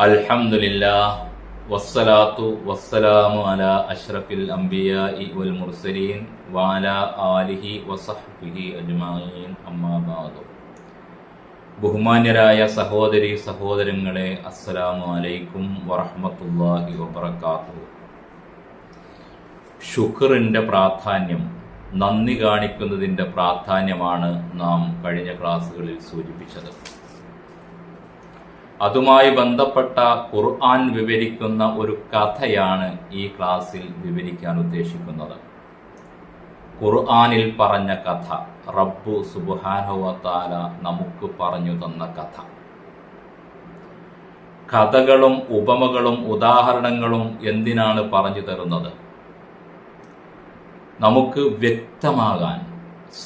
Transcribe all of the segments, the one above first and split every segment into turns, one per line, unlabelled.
അൽഹംദുലില്ലാഹ് വസ്സലാത്തു വസ്സലാമു അലാ അഷ്റഫിൽ അംബിയാഇ വൽ മുർസലീൻ വഅലാ ആലിഹി വസഹ്ബിഹി അജ്മഈൻ അമ്മാ ബഅദു. ബഹുമാന്യരായ സഹോദരി സഹോദരങ്ങളെ, അസ്സലാമു അലൈക്കും വറഹ്മത്തുള്ളാഹി വബറകാതുഹു. ശുക്റിന്റെ പ്രാധാന്യം, നന്ദി കാണിക്കുന്നതിൻ്റെ പ്രാധാന്യമാണ് നാം കഴിഞ്ഞ ക്ലാസ്സുകളിൽ സൂചിപ്പിച്ചത്. അതുമായി ബന്ധപ്പെട്ട ഖുർആൻ വിവരിക്കുന്ന ഒരു കഥയാണ് ഈ ക്ലാസ്സിൽ വിവരിക്കാൻ ഉദ്ദേശിക്കുന്നത്. ഖുർആനിൽ പറഞ്ഞ കഥ, റബ്ബു സുബ്ഹാനഹു വ തആല നമുക്ക് പറഞ്ഞു തന്ന കഥ. കഥകളും ഉപമകളും ഉദാഹരണങ്ങളും എന്തിനാണ് പറഞ്ഞു തരുന്നത്? നമുക്ക് വ്യക്തമാകാൻ,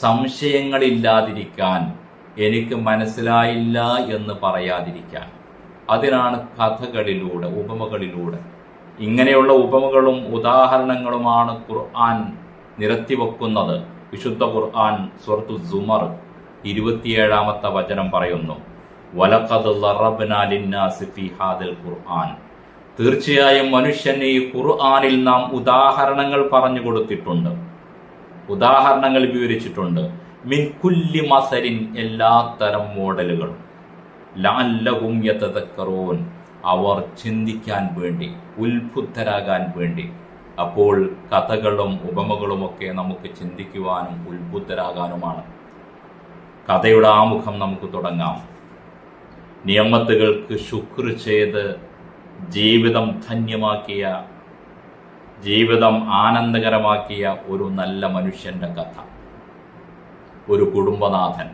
സംശയങ്ങളില്ലാതിരിക്കാൻ, എനിക്ക് മനസ്സിലായില്ല എന്ന് പറയാതിരിക്കാൻ. അതിനാണ് കഥകളിലൂടെ, ഉപമകളിലൂടെ. ഇങ്ങനെയുള്ള ഉപമകളും ഉദാഹരണങ്ങളുമാണ് ഖുർആൻ നിരത്തിവെക്കുന്നത്. വിശുദ്ധ ഖുർആൻ സൂറത്തു സുമർ 27-ാമത്തെ വചനം പറയുന്നു, വലഖദ് ളറബ്നാ ലിന്നാസി ഫീ ഹാദൽ ഖുർആൻ. തീർച്ചയായും മനുഷ്യന് ഈ ഖുർആനിൽ നാം ഉദാഹരണങ്ങൾ പറഞ്ഞു കൊടുത്തിട്ടുണ്ട്, ഉദാഹരണങ്ങൾ വിവരിച്ചിട്ടുണ്ട്. മിൻ കുല്ലി മസലിൻ, എല്ലാത്തരം മോഡലുകളും. ലഅല്ലഹും യതദക്കറൂൻ, അവർ ചിന്തിക്കാൻ വേണ്ടി, ഉത്ബുദ്ധരാകാൻ വേണ്ടി. അപ്പോൾ കഥകളും ഉപമകളുമൊക്കെ നമുക്ക് ചിന്തിക്കുവാനും ഉത്ബുദ്ധരാകാനുമാണ്. കഥയുടെ ആമുഖം നമുക്ക് തുടങ്ങാം. നിയമത്തുകൾക്ക് ശുക്ർ ചെയ്ത് ജീവിതം ധന്യമാക്കിയ, ജീവിതം ആനന്ദകരമാക്കിയ ഒരു നല്ല മനുഷ്യന്റെ കഥ. ഒരു കുടുംബനാഥൻ.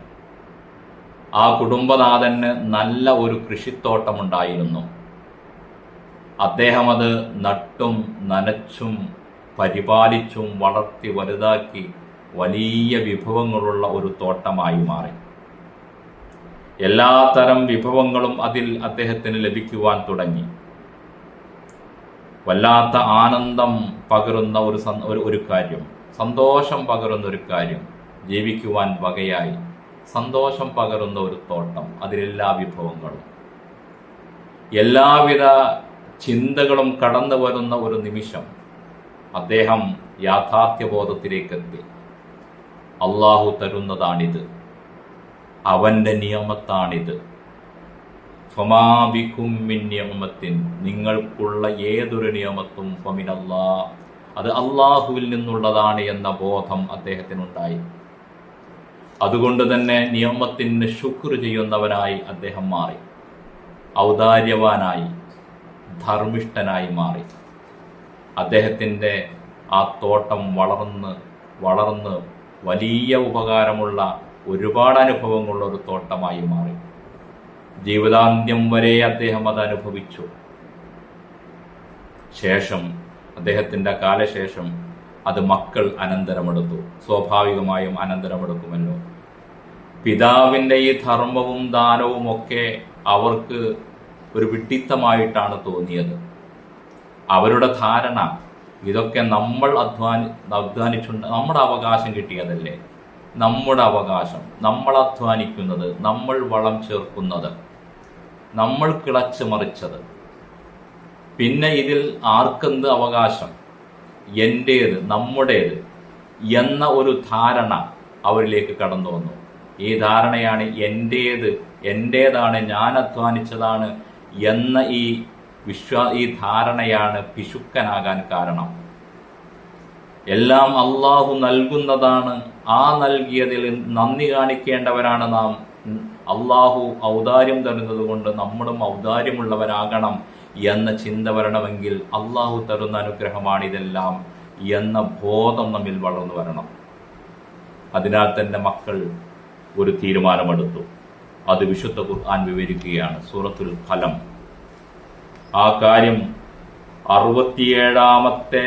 ആ കുടുംബനാഥന് നല്ല ഒരു കൃഷിത്തോട്ടമുണ്ടായിരുന്നു. അദ്ദേഹം അത് നട്ടും നനച്ചും പരിപാലിച്ചും വളർത്തി വലുതാക്കി വലിയ വിഭവങ്ങളുള്ള ഒരു തോട്ടമായി മാറി. എല്ലാത്തരം വിഭവങ്ങളും അതിൽ അദ്ദേഹത്തിന് ലഭിക്കുവാൻ തുടങ്ങി. വല്ലാത്ത ആനന്ദം പകരുന്ന ഒരു കാര്യം, സന്തോഷം പകരുന്ന ഒരു കാര്യം, ജീവിക്കുവാൻ വകയായി സന്തോഷം പകരുന്ന ഒരു തോട്ടം, അതിലെല്ലാ വിഭവങ്ങളും, എല്ലാവിധ ചിന്തകളും കടന്നു വരുന്ന ഒരു നിമിഷം അദ്ദേഹം യാഥാർത്ഥ്യബോധത്തിലേക്കെത്തി. അള്ളാഹു തരുന്നതാണിത്, അവന്റെ നിയമത്താണിത്. ഫമാ ബികും മിൻ നിഅമത്തിൻ, നിങ്ങൾക്കുള്ള ഏതൊരു നിയമത്തും ഫമിനല്ലാഹ്, അത് അള്ളാഹുവിൽ നിന്നുള്ളതാണ് എന്ന ബോധം അദ്ദേഹത്തിനുണ്ടായി. അതുകൊണ്ട് തന്നെ നിയമത്തിന് ശുക്ർ ചെയ്യുന്നവനായി അദ്ദേഹം മാറി. ഔദാര്യവാനായി, ധർമ്മിഷ്ഠനായി മാറി. അദ്ദേഹത്തിൻ്റെ ആ തോട്ടം വളർന്ന് വലിയ ഉപകാരമുള്ള ഒരുപാട് അനുഭവങ്ങളുള്ള ഒരു തോട്ടമായി മാറി. ജീവിതാന്ത്യം വരെ അദ്ദേഹം അത് അനുഭവിച്ചു. ശേഷം, അദ്ദേഹത്തിൻ്റെ കാലശേഷം അത് മക്കൾ അനന്തരമെടുത്തു. സ്വാഭാവികമായും അനന്തരമെടുക്കുമല്ലോ. പിതാവിൻ്റെ ഈ ധർമ്മവും ദാനവും ഒക്കെ അവർക്ക് ഒരു വിഡ്ഢിത്തമായിട്ടാണ് തോന്നിയത്. അവരുടെ ധാരണ, ഇതൊക്കെ നമ്മൾ അധ്വാനിച്ചുണ്ട്, നമ്മുടെ അവകാശം കിട്ടിയതല്ലേ, നമ്മുടെ അവകാശം, നമ്മൾ അധ്വാനിക്കുന്നത്, നമ്മൾ വളം ചേർക്കുന്നത്, നമ്മൾ കിളച്ച് മറിച്ചത്, പിന്നെ ഇതിൽ ആർക്കെന്ത് അവകാശം, എൻ്റേത്, നമ്മുടേത് എന്ന ഒരു ധാരണ അവരിലേക്ക് കടന്നു വന്നു. ഈ ധാരണയാണ് എൻ്റേതാണ്, ഞാൻ അധ്വാനിച്ചതാണ് എന്ന ഈ ധാരണയാണ് പിശുക്കനാകാൻ കാരണം. എല്ലാം അള്ളാഹു നൽകുന്നതാണ്, ആ നൽകിയതിൽ നന്ദി കാണിക്കേണ്ടവരാണ് നാം. അള്ളാഹു ഔദാര്യം തരുന്നത് കൊണ്ട് നമ്മളും ഔദാര്യമുള്ളവരാകണം എന്ന ചിന്ത വരണമെങ്കിൽ അള്ളാഹു തരുന്ന അനുഗ്രഹമാണിതെല്ലാം എന്ന ബോധം നമ്മിൽ വളർന്നു വരണം. അതിനാൽ തന്നെ മക്കൾ ഒരു തീരുമാനമെടുത്തു. അത് വിശുദ്ധ ഖുർആൻ വിവരിക്കുകയാണ്. സൂറത്തുൽ ഖലം. ആ കാര്യം 67-ാമത്തെ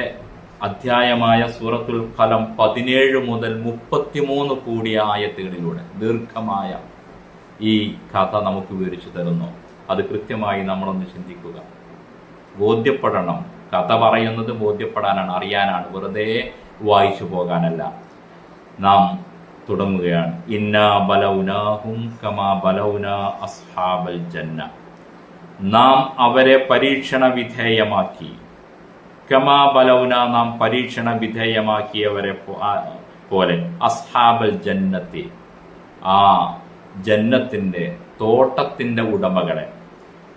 അധ്യായമായ സൂറത്തുൽ ഖലം 17 മുതൽ 33 കൂടിയ ആയത്തുകളിലൂടെ ദീർഘമായ ഈ കഥ നമുക്ക് വിവരിച്ചു തരുന്നു. അത് കൃത്യമായി നമ്മളൊന്ന് ചിന്തിക്കുക, ബോധ്യപ്പെടണം. കഥ പറയുന്നത് ബോധ്യപ്പെടാനാണ്, അറിയാനാണ്, വെറുതെ വായിച്ചു പോകാനല്ല. നാം തുടങ്ങുകയാണ്. ഇന്നാ ബലൗനാഹും കമാ ബലൗനാ അസ്ഹാബൽ ജന്ന. നാം അവരെ പരീക്ഷണ വിധേയമാക്കി. കമാ ബലൗന, നാം പരീക്ഷണ വിധേയമാക്കിയവരെ പോലെ അസ്ഹാബൽ ജന്നത്തി, ആ ജന്നത്തിന്റെ തോട്ടത്തിന്റെ ഉടമകളെ.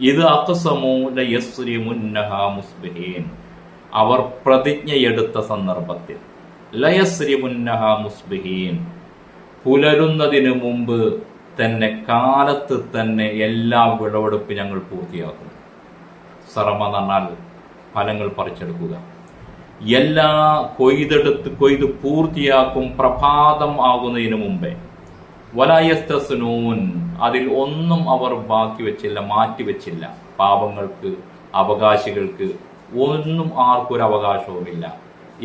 ഇത് അഖ്സമൂ ലയസ്രിമുന്നഹ മുസ്ബിഹീൻ, അവർ പ്രതിജ്ഞയെടുത്ത സന്ദർഭത്തിൽ, ലയസ്രിമുന്നഹ മുസ്ബിഹീൻ, പുലരുന്നതിന് മുമ്പ് തന്നെ, കാലത്ത് തന്നെ എല്ലാ വിളവെടുപ്പ് ഞങ്ങൾ പൂർത്തിയാക്കും. സർമ എന്ന് പറഞ്ഞാൽ ഫലങ്ങൾ പറിച്ചെടുക്കുക. എല്ലാ കൊയ്ത് പൂർത്തിയാക്കും പ്രഭാതം ആകുന്നതിന് മുമ്പേ. വലായസ്തസ്നൂൻ, അതിൽ ഒന്നും അവർ ബാക്കി വെച്ചില്ല, മാറ്റിവെച്ചില്ല. പാപങ്ങൾക്ക്, അവകാശികൾക്ക് ഒന്നും ആർക്കൊരു അവകാശവുമില്ല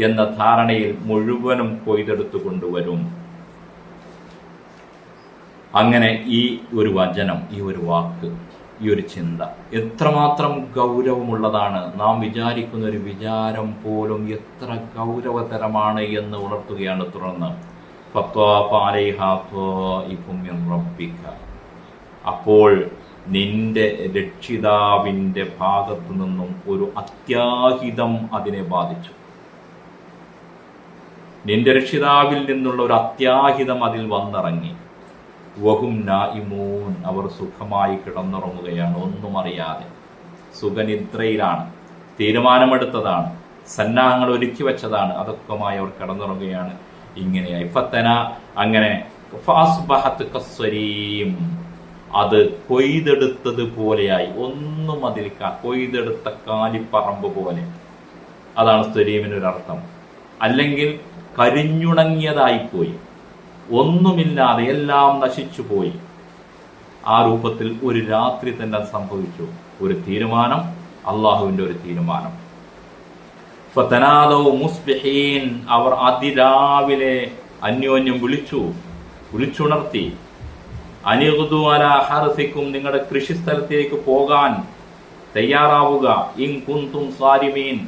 എന്ന ധാരണയിൽ മുഴുവനും കൊയ്തെടുത്തു കൊണ്ടുവരും. അങ്ങനെ ഈ ഒരു വചനം, ഈ ഒരു വാക്ക്, ഈ ഒരു ചിന്ത എത്രമാത്രം ഗൗരവമുള്ളതാണ്. നാം വിചാരിക്കുന്ന ഒരു വിചാരം പോലും എത്ര ഗൗരവതരമാണ് എന്ന് ഉണർത്തുകയാണ്. തുടർന്ന് അപ്പോൾ നിന്റെ രക്ഷിതാവിന്റെ ഭാഗത്തു നിന്നും ഒരു അത്യാഹിതം അതിനെ ബാധിച്ചു. നിന്റെ രക്ഷിതാവിൽ നിന്നുള്ള ഒരു അത്യാഹിതം അതിൽ വന്നിറങ്ങി. വഹും നായിമൂൻ, അവർ സുഖമായി കിടന്നുറങ്ങുകയാണ്, ഒന്നും അറിയാതെ സുഖനിദ്രയിലാണ്. തീരുമാനമെടുത്തതാണ്, സന്നാഹങ്ങൾ ഒരുക്കി വെച്ചതാണ്, അതൊക്കെമായി അവർ കിടന്നുറങ്ങുകയാണ്. ഇങ്ങനെയായി ഫത്തന, അങ്ങനെ ഫാസ്ബഹത് കസ്വരീം, അത് കൊയ്തെടുത്തത് പോലെയായി. ഒന്നും അതിൽ കൊയ്തെടുത്ത കാലിപ്പറമ്പ് പോലെ. അതാണ് സ്വരീമിനൊരർത്ഥം. അല്ലെങ്കിൽ കരിഞ്ഞുണങ്ങിയതായിപ്പോയി, ഒന്നുമില്ലാതെ എല്ലാം നശിച്ചു പോയി. ആ രൂപത്തിൽ ഒരു രാത്രി തന്നെ അത് സംഭവിച്ചു. ഒരു തീരുമാനം, അള്ളാഹുവിന്റെ ഒരു തീരുമാനം. ഫതനാദൗ മുസ്ബിഹീൻ, അവർ അതിരാവിലെ അന്യോന്യം വിളിച്ചുണർത്തി. അനിഗ്ദു അലാ ഹർസിക്കും, നിങ്ങളുടെ കൃഷിസ്ഥലത്തേക്ക് പോകാൻ തയ്യാറാവുക. ഇൻ കുന്തും സാരിമീൻ,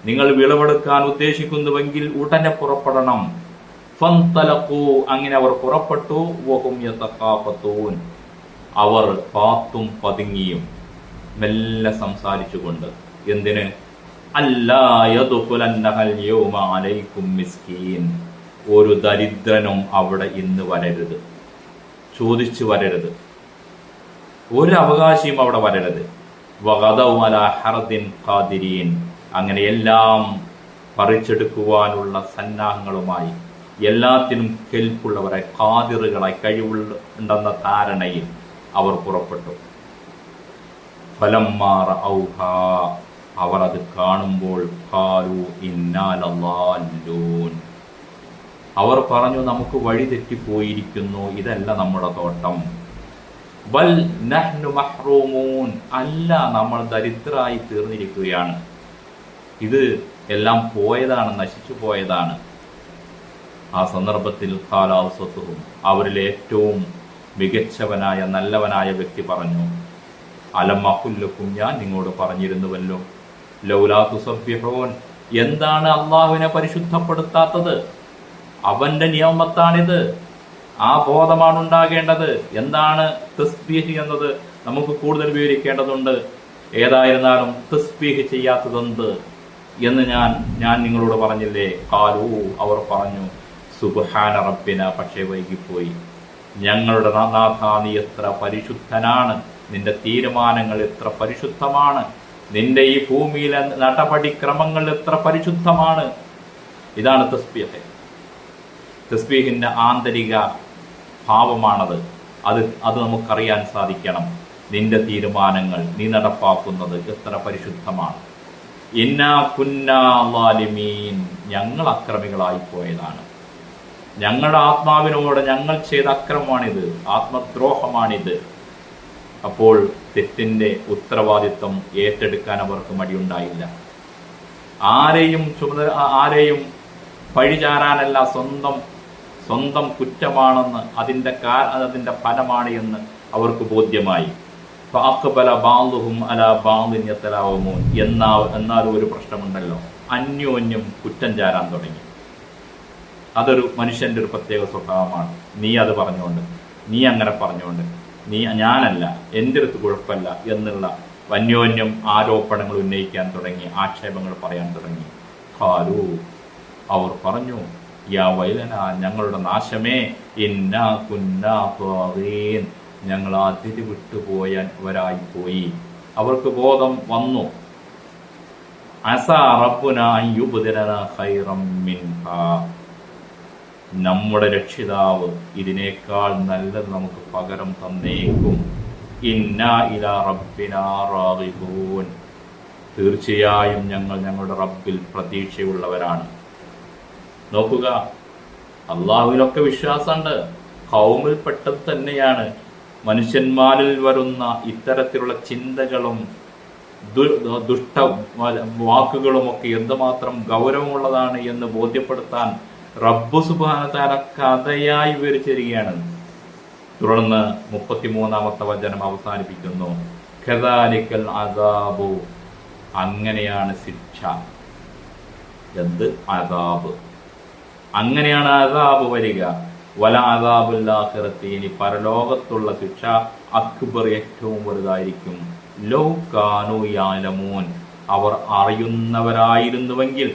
നിങ്ങൾ വിളവെടുക്കാൻ ഉദ്ദേശിക്കുന്നുവെങ്കിൽ ഉടനെ പുറപ്പെടണം. ഫന്തലഖൂ, അങ്ങനെ അവർ പുറപ്പെട്ടു. വഹും യതഖാഫതൂൻ, അവർ പാത്തും പതുങ്ങിയും മെല്ലെ സംസാരിച്ചുകൊണ്ട്. എന്തിന്? അല്ലാ യദ്ഖുലന്നഹൽ യൗമ അലൈക്കും മിസ്കീൻ, ഒരു ദരിദ്രനും അവിടെ ഇന്ന് വരരുത്, ചോദിച്ചു വരരുത്, ഒരു അവകാശിയും അവിടെ വരരുത്. വഗദൗ അലാ ഹർദിൻ ഖാദിരീൻ, അങ്ങനെ എല്ലാം പറിച്ചെടുക്കുവാനുള്ള സന്നാഹങ്ങളുമായി, എല്ലാത്തിനും കെൽപ്പുള്ളവരായി, ഖാദിറുകളായി, കഴിവുണ്ടെന്ന ധാരണയിൽ അവർ പുറപ്പെട്ടു. ഫലമ്മാ റഔഹാ, അവർ അത് കാണുമ്പോൾ ഖാലു ഇന്നാ ലളാല്ലൂൻ, അവർ പറഞ്ഞു, നമുക്ക് വഴി തെറ്റിപ്പോയിരിക്കുന്നു, ഇതല്ല നമ്മുടെ തോട്ടം. ബൽ നഹ്നു മഹ്റൂമൂൻ, അല്ല, നമ്മൾ ദരിദ്രരായി തീർന്നിരിക്കുകയാണ്, ഇത് എല്ലാം പോയതാണ്, നശിച്ചു പോയതാണ്. ആ സന്ദർഭത്തിൽ ഖാലാസത്തുഹും, അവരിൽ ഏറ്റവും മികച്ചവനായ നല്ലവനായ വ്യക്തി പറഞ്ഞു, അലം അഖുല്ലക്കും, ഞാൻ നിങ്ങളോട് പറഞ്ഞിരുന്നുവല്ലോ, ലൗലാ തുസബ്ബിഹൂൻ, എന്താണ് അള്ളാഹുവിനെ പരിശുദ്ധപ്പെടുത്താത്തത്? അവന്റെ നിയമത്താണിത്, ആ ബോധമാണ് ഉണ്ടാകേണ്ടത്. എന്താണ് തസ്ബീഹ് എന്നത് നമുക്ക് കൂടുതൽ വിവരിക്കേണ്ടതുണ്ട്. ഏതായിരുന്നാലും തസ്ബീഹ് ചെയ്യാത്തതെന്ത് എന്ന് ഞാൻ നിങ്ങളോട് പറഞ്ഞില്ലേ? ഖാലൂ, അവർ പറഞ്ഞു, സുബ്ഹാന റബ്ബിന, പക്ഷേ വൈകിപ്പോയി. ഞങ്ങളുടെ നാഥ, നീ എത്ര പരിശുദ്ധനാണ്, നിന്റെ തീരുമാനങ്ങൾ എത്ര പരിശുദ്ധമാണ്, നിന്റെ ഈ ഭൂമിയിലെ നടപടിക്രമങ്ങൾ എത്ര പരിശുദ്ധമാണ്. ഇതാണ് തസ്ബീഹ്. തസ്ബീഹിന്റെ ആന്തരിക ഭാവമാണത്. അത് നമുക്കറിയാൻ സാധിക്കണം. നിന്റെ തീരുമാനങ്ങൾ, നീ നടപ്പാക്കുന്നത് എത്ര പരിശുദ്ധമാണ്. ഇന്നാ കുന്നാ ളാലിമീൻ, ഞങ്ങൾ അക്രമികളായി പോയതാണ്. ഞങ്ങളുടെ ആത്മാവിനോട് ഞങ്ങൾ ചെയ്ത അക്രമമാണിത്, ആത്മദ്രോഹമാണിത്. അപ്പോൾ തെറ്റിന്റെ ഉത്തരവാദിത്വം ഏറ്റെടുക്കാൻ അവർക്ക് മടിയുണ്ടായില്ല. ആരെയും പഴിചാരാനല്ല, സ്വന്തം കുറ്റമാണെന്ന്, അതിന്റെ ഫലമാണ് എന്ന് അവർക്ക് ബോധ്യമായി. ഫഅഖ്ബല ബഅ്ദുഹും അലാ ബഅ്ദിൻ യതലാവമൂൻ, എന്നാൽ ഒരു പ്രശ്നമുണ്ടല്ലോ, അന്യോന്യം കുറ്റം ചാരാൻ തുടങ്ങി. അതൊരു മനുഷ്യന്റെ ഒരു പ്രത്യേക സ്വഭാവമാണ്. നീ അത് പറഞ്ഞുകൊണ്ട്, നീ അങ്ങനെ പറഞ്ഞുകൊണ്ട്, ഞാനല്ല, എൻ്റെ അടുത്ത് കുഴപ്പമില്ല എന്നുള്ള അന്യോന്യം ആരോപണങ്ങൾ ഉന്നയിക്കാൻ തുടങ്ങി, ആക്ഷേപങ്ങൾ പറയാൻ തുടങ്ങി. ഖാലു, അവർ പറഞ്ഞു, യാ വൈലന, ഞങ്ങളുടെ നാശമേ, ഇന്നാ കുന്നാ ത്വാഗീൻ, ഞങ്ങൾ അതിര് വിട്ടുപോയവരായിപ്പോയി. അവർക്ക് ബോധം വന്നു. അസാ റബ്ബുനാ അൻ യുബ്ദിലനാ ഖൈറം മിൻഹാ, നമ്മുടെ രക്ഷിതാവ് ഇതിനേക്കാൾ നല്ലത് നമുക്ക് പകരം തന്നേക്കും. ഇന്നാ ഇലാ റബ്ബിനാ റാഗിബൂൻ, തീർച്ചയായും ഞങ്ങൾ ഞങ്ങളുടെ റബ്ബിൽ പ്രതീക്ഷയുള്ളവരാണ്. നോക്കുക, അള്ളാഹുവിലൊക്കെ വിശ്വാസമുണ്ട്. ഖൗമിൽപ്പെട്ടത് തന്നെയാണ് മനുഷ്യന്മാരിൽ വരുന്ന ഇത്തരത്തിലുള്ള ചിന്തകളും ദുഷ്ട വാക്കുകളുമൊക്കെ എന്തുമാത്രം ഗൗരവമുള്ളതാണ് എന്ന് ബോധ്യപ്പെടുത്താൻ റബ്ബ് സുബ്ഹാനഹു വ തആല കഥയായി വിവരിച്ചിരിക്കുകയാണ്. തുടർന്ന് 33-ാമത്തെ വചനം അവസാനിപ്പിക്കുന്നു, കദാലിക്കൽ അദാബു, അങ്ങനെയാണ് ശിക്ഷ. എന്ത് അദാബ്? അങ്ങനെയാണ് അദാബ് വരിക. വല അദാബുൽ ആഖിറത്തി, ഇനി പരലോകത്തുള്ള ശിക്ഷ അക്ബർ, ഏറ്റവും വലുതായിരിക്കും. ലൗ കാനൂ യഅലമൂൻ, അവർ അറിയുന്നവരായിരുന്നുവെങ്കിൽ.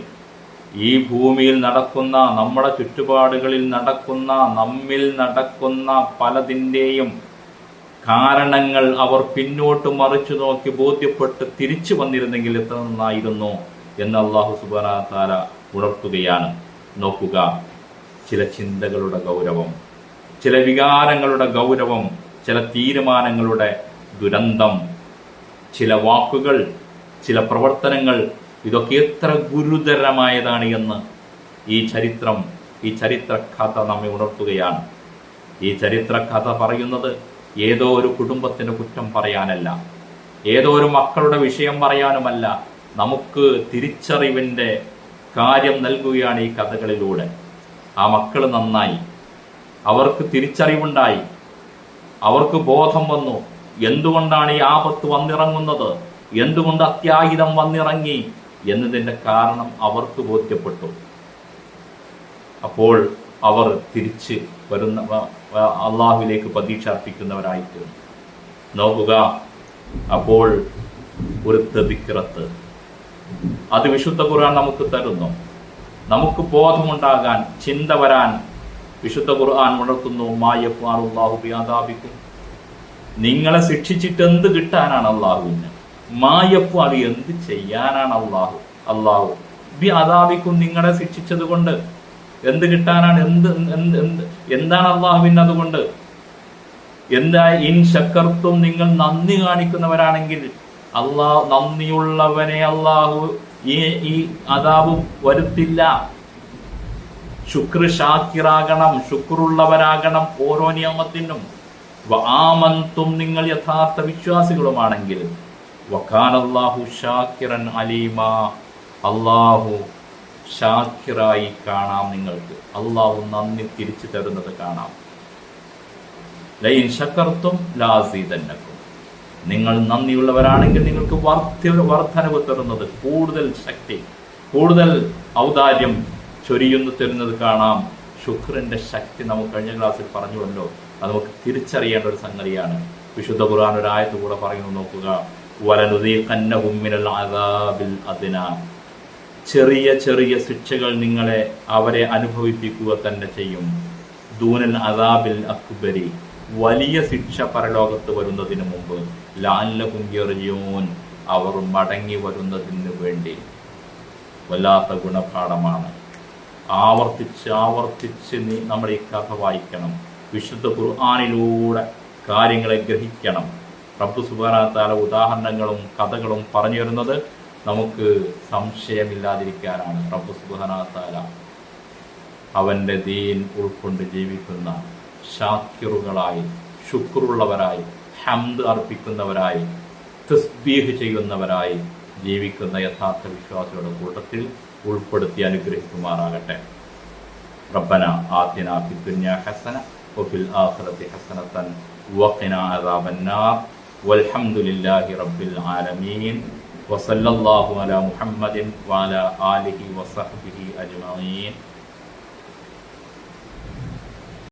ഈ ഭൂമിയിൽ നടക്കുന്ന, നമ്മുടെ ചുറ്റുപാടുകളിൽ നടക്കുന്ന, നമ്മിൽ നടക്കുന്ന പലതിൻ്റെയും കാരണങ്ങൾ അവർ പിന്നോട്ട് മറിച്ചു നോക്കി ബോധ്യപ്പെട്ട് തിരിച്ചു വന്നിരുന്നെങ്കിൽ എത്ര നന്നായിരുന്നു എന്ന് അല്ലാഹു സുബ്ഹാനഹു വ തആല ഉണർത്തുകയാണ്. നോക്കുക, ചില ചിന്തകളുടെ ഗൗരവം, ചില വികാരങ്ങളുടെ ഗൗരവം, ചില തീരുമാനങ്ങളുടെ ദുരന്തം, ചില വാക്കുകൾ, ചില പ്രവർത്തനങ്ങൾ, ഇതൊക്കെ എത്ര ഗുരുതരമായതാണ് എന്ന് ഈ ചരിത്ര കഥ നമ്മെ ഉണർത്തുകയാണ്. ഈ ചരിത്ര കഥ പറയുന്നത് ഏതോ ഒരു കുടുംബത്തിന്റെ കുറ്റം പറയാനല്ല, ഏതോ ഒരു മക്കളുടെ വിഷയം പറയാനുമല്ല, നമുക്ക് തിരിച്ചറിവിന്റെ കാര്യം നൽകുകയാണ് ഈ കഥകളിലൂടെ. ആ മക്കൾ നന്നായി, അവർക്ക് തിരിച്ചറിവുണ്ടായി, അവർക്ക് ബോധം വന്നു. എന്തുകൊണ്ടാണ് ഈ ആപത്ത് വന്നിറങ്ങുന്നത്, എന്തുകൊണ്ട് അത്യാഹിതം വന്നിറങ്ങി എന്നതിന്റെ കാരണം അവർക്ക് ബോധ്യപ്പെട്ടു. അപ്പോൾ അവർ തിരിച്ച് വരുന്ന അള്ളാഹുവിലേക്ക് പ്രതീക്ഷ അർപ്പിക്കുന്നവരായിത്തീർന്നു. നോക്കുക, അപ്പോൾ ഒരു തദിക്കിറത്ത്, അത് വിശുദ്ധ ഖുർആൻ നമുക്ക് തരുന്നു. നമുക്ക് ബോധമുണ്ടാകാൻ, ചിന്ത വരാൻ വിശുദ്ധ ഖുർആൻ ഉണർത്തുന്നു. മാ യഫ്അലുല്ലാഹു ബിഅദാബിക്കും, നിങ്ങളെ ശിക്ഷിച്ചിട്ട് എന്ത് കിട്ടാനാണ് അള്ളാഹുവിന്? മാ യഫ്അലു, എന്ത് ചെയ്യാനാണ് അള്ളാഹു ബിഅദാബിക്കും, നിങ്ങളെ ശിക്ഷിച്ചത് കൊണ്ട് എന്ത് കിട്ടാനാണ്? എന്താണ് അള്ളാഹുവിന് അതുകൊണ്ട്? എന്താ? ഇൻ ശക്കർത്തും, നിങ്ങൾ നന്ദി കാണിക്കുന്നവരാണെങ്കിൽ നന്ദിയുള്ളവനെ അള്ളാഹു ഈ അദാബ് വരുത്തില്ല. ശുക്ർ ഷാക്കിറാകണം, ശുക്റുള്ളവരാകണം ഓരോ നിയമത്തിനും. വആമൻതും, നിങ്ങൾ യഥാർത്ഥ വിശ്വാസികളുമാണെങ്കിൽ. വകാനല്ലാഹു ഷാക്കിറൻ അലീമാ, അള്ളാഹു ഷാക്കിറായി കാണാം നിങ്ങൾക്ക്. അള്ളാഹു നന്ദി തിരിച്ചു തരുന്നത് കാണാം. ലൈൻ ശക്കർത്തും ലാസീദന്നക്കും, നിങ്ങൾ നന്ദിയുള്ളവരാണെങ്കിൽ നിങ്ങൾക്ക് വർധനവ് തരുന്നത്, കൂടുതൽ ശക്തി, കൂടുതൽ ഔദാര്യം ചൊരിയുന്നു തരുന്നത് കാണാം. ശുക്രിന്റെ ശക്തി നമുക്ക് കഴിഞ്ഞ ക്ലാസ്സിൽ പറഞ്ഞുവല്ലോ, അത് നമുക്ക് തിരിച്ചറിയേണ്ട ഒരു സംഗതിയാണ്. വിശുദ്ധ ഖുർആൻ ഒരു ആയത്ത് കൂടെ പറയുന്നു, നോക്കുക, വലനുദീഖന്നഹും മിനൽ അദാബിൽ അദ്നാ, ചെറിയ ചെറിയ ശിക്ഷകൾ അവരെ അനുഭവിപ്പിക്കുക തന്നെ ചെയ്യും. ദൂനൽ അദാബിൽ അക്ബരി, വലിയ ശിക്ഷ പരലോകത്ത് വരുന്നതിന് മുമ്പ്. ലഅല്ലഹും യർജിഊൻ, അവർ മടങ്ങി വരുന്നതിന് വേണ്ടി. വല്ലാത്ത ഗുണപാഠമാണ്. ആവർത്തിച്ച് നമ്മൾ ഈ കഥ വായിക്കണം. വിശുദ്ധ ഖുർആനിലൂടെ കാര്യങ്ങളെ ഗ്രഹിക്കണം. റബ്ബ് സുബ്ഹാനഹു വ തആല ഉദാഹരണങ്ങളും കഥകളും പറഞ്ഞു തരുന്നത് നമുക്ക് സംശയമില്ലാതിരിക്കാനാണ്. റബ്ബ് സുബ്ഹാനഹു വ തആല അവന്റെ ദീൻ ഉൾക്കൊണ്ട് ജീവിക്കുന്ന ഷാക്കിറുകളായി, ശുക്റുള്ളവരായി, ഹംദ് അർപ്പിക്കുന്നവരായി, തസ്ബീഹ് ചെയ്യുന്നവരായി ജീവിക്കുന്ന യഥാർത്ഥ വിശ്വാസികളുടെ കൂട്ടത്തിൽ ഉൾപ്പെടുത്തി അനുഗ്രഹിക്കുമാറാകട്ടെ. റബ്ബന ആതിനാ ഫിദ്ദുനിയാ ഹസന വഫിൽ ആഖിറതി ഹസനതൻ വഖിനാ അദാബന്നാർ. വൽഹംദുലില്ലാഹി റബ്ബിൽ ആലമീൻ. വസല്ലല്ലാഹു അലാ മുഹമ്മദിൻ വഅലാ ആലിഹി വസഹ്ബിഹി അജ്മഈൻ.